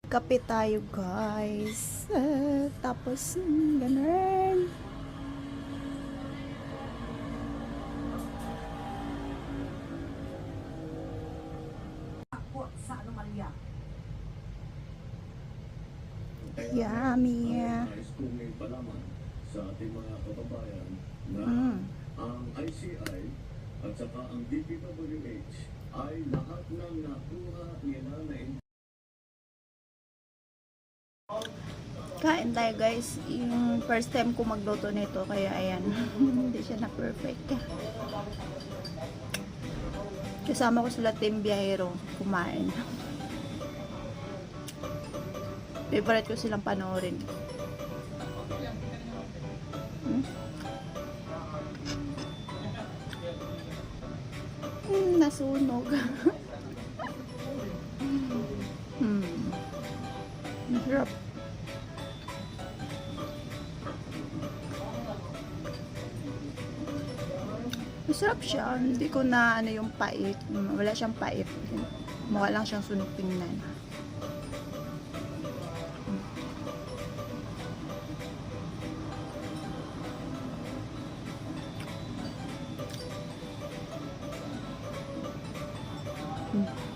Kape tayo guys. Tapos ganun. Sa anomalya. Yummy. Nais kong may palaman sa ating mga kababayan na ang ICI at saka ang DPWH ay lahat ng nakuha nila na Kain tayo guys. Yung first time ko magluto nito kaya ayan. Hindi siya na perfect. Kasama ko sila Team Biyahero kumain. Favorite ko silang panoorin. Nasunog. Masarap. Masarap siya. Hindi ko na ano yung pait. Wala siyang pait. Mukha lang siyang sunog tingnan. Mm.